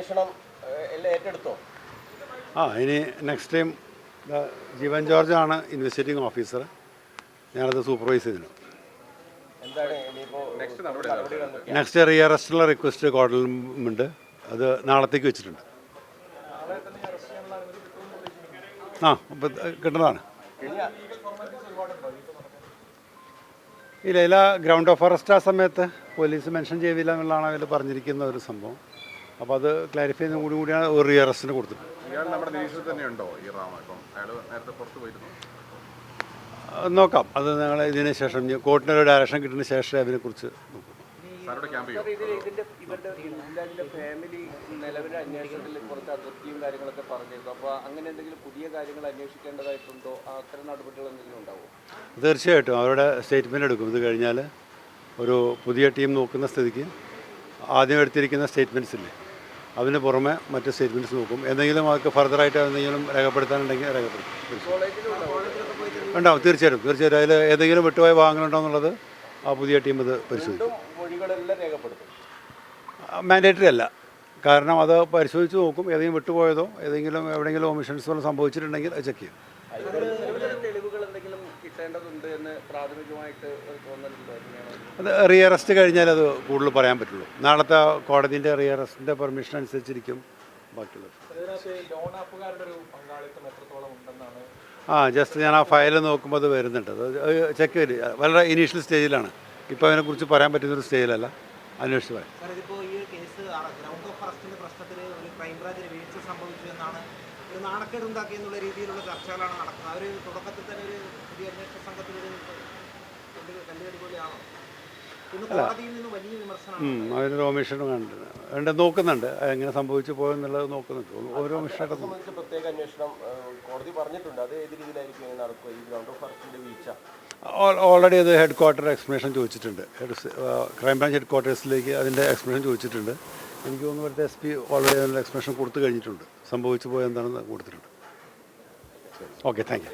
അന്വേഷണം എല്ലാം ഏറ്റെടുത്തോ? ഇനി നെക്സ്റ്റ് ടൈം ജീവൻ ജോർജാണ് ഇൻവെസ്റ്റിഗേറ്റിംഗ് ഓഫീസർ. ഞാനത് സൂപ്പർവൈസ് ചെയ്തിരുന്നു. നെക്സ്റ്റ് റീഅറസ്റ്റുള്ള റിക്വസ്റ്റ് കോടതിയിലുണ്ട്. അത് നാളത്തേക്ക് വെച്ചിട്ടുണ്ട്. അപ്പം കിട്ടുന്നതാണ്. ഇല്ല ഗ്രൗണ്ട് ഓഫ് അറസ്റ്റ് ആ സമയത്ത് പോലീസ് മെൻഷൻ ചെയ്തില്ല എന്നുള്ളതാണ് അതിൽ പറഞ്ഞിരിക്കുന്ന ഒരു സംഭവം. അപ്പോൾ അത് ക്ലാരിഫൈ ചെയ്യുന്ന കൂടിയാണ് ഒരു റീഅറസ്റ്റിന് കൊടുത്തിട്ടുണ്ട്. നോക്കാം. അത് ഞങ്ങൾ ഇതിന് ശേഷം കോർട്ടിനൊരു ഡയറക്ഷൻ കിട്ടുന്ന ശേഷം അതിനെക്കുറിച്ച് നോക്കും. ഫാമിലി നിലവിലെ അന്വേഷണത്തിൽ കുറച്ച് അതൃപ്തിയും കാര്യങ്ങളൊക്കെ പറഞ്ഞിരുന്നു. അപ്പോൾ അങ്ങനെ എന്തെങ്കിലും പുതിയ കാര്യങ്ങൾ അന്വേഷിക്കേണ്ടതായിട്ടുണ്ടോ? അത്തരം നടപടികൾ എന്തെങ്കിലും ഉണ്ടാവും? തീർച്ചയായിട്ടും അവരുടെ സ്റ്റേറ്റ്മെൻറ്റ് എടുക്കും. ഇത് കഴിഞ്ഞാൽ ഒരു പുതിയ ടീം നോക്കുന്ന സ്ഥിതിക്ക് ആദ്യം എടുത്തിരിക്കുന്ന സ്റ്റേറ്റ്മെൻറ്റ്സ് ഇല്ലേ, അതിന് പുറമെ മറ്റ് സ്റ്റേറ്റ്മെൻറ്റ്സ് നോക്കും. എന്തെങ്കിലും അവർക്ക് ഫർദറായിട്ട് എന്തെങ്കിലും രേഖപ്പെടുത്താനുണ്ടെങ്കിൽ രേഖപ്പെടുത്തും. ഉണ്ടാവും. തീർച്ചയായിട്ടും അതിൽ ഏതെങ്കിലും വിട്ടുപോയ ഭാഗങ്ങളുണ്ടോ എന്നുള്ളത് ആ പുതിയ ടീം ഇത് പരിശോധിക്കും. മാൻഡേറ്ററി അല്ല, കാരണം അത് പരിശോധിച്ച് നോക്കും. ഏതെങ്കിലും വിട്ടുപോയതോ എവിടെയെങ്കിലും ഒമിഷൻസ് വല്ലതും സംഭവിച്ചിട്ടുണ്ടെങ്കിൽ അത് ചെക്ക് ചെയ്യും. അത് റീഅറസ്റ്റ് കഴിഞ്ഞാൽ അത് കൂടുതൽ പറയാൻ പറ്റുള്ളൂ. നാളത്തെ കോടതിൻ്റെ റീഅറസ്റ്റിൻ്റെ പെർമിഷൻ അനുസരിച്ചിരിക്കും ബാക്കിയുള്ളത്. ജസ്റ്റ് ഞാൻ ആ ഫയൽ നോക്കുമ്പോൾ അത് വരുന്നുണ്ട്. അത് ചെക്ക് ചെയ്ത് വളരെ ഇനീഷ്യൽ സ്റ്റേജിലാണ്. ഇപ്പോൾ അതിനെക്കുറിച്ച് പറയാൻ പറ്റുന്നൊരു സ്റ്റേജിലല്ല. അന്വേഷിച്ച് പറയാം. നാണക്കേടുണ്ടാക്കിയെന്നുള്ള രീതിയിലുള്ള ചർച്ചകളാണ് നടക്കുന്നത്. അവർ തുടക്കത്തിൽ തന്നെ ഒരു പുതിയ അന്വേഷണ സംഘത്തിലൊരു കല്ലുകടി പോലെയാണോ? കോടതിയിൽ നിന്ന് വലിയ വിമർശനം. അതിനൊരു ഒമിഷനും നോക്കുന്നുണ്ട്. എങ്ങനെ സംഭവിച്ചു പോയെന്നുള്ളത് നോക്കുന്നുണ്ട്. ഓരോ ഒമിഷനായിട്ട് പ്രത്യേക അന്വേഷണം കോടതി പറഞ്ഞിട്ടുണ്ട്. അത് ഏത് രീതിയിലായിരിക്കും നടക്കുക? ഈ ഗ്രൗണ്ട് ഓഫ് അറസ്റ്റിന്റെ വീഴ്ച ഓൾറെഡി അത് ഹെഡ് ക്വാർട്ടർ എക്സ്പ്ലനേഷൻ ചോദിച്ചിട്ടുണ്ട്. ക്രൈംബ്രാഞ്ച് ഹെഡ് ക്വാർട്ടേഴ്സിലേക്ക് അതിൻ്റെ എക്സ്പ്ലനേഷൻ ചോദിച്ചിട്ടുണ്ട്. എനിക്ക് തോന്നുന്നു ഇവിടുത്തെ SP ഓൾറെഡി അതിൻ്റെ എക്സ്പ്ലനേഷൻ കൊടുത്തു കഴിഞ്ഞിട്ടുണ്ട്. സംഭവിച്ചു പോയെന്താണെന്ന് കൊടുത്തിട്ടുണ്ട്. Okay, thank you.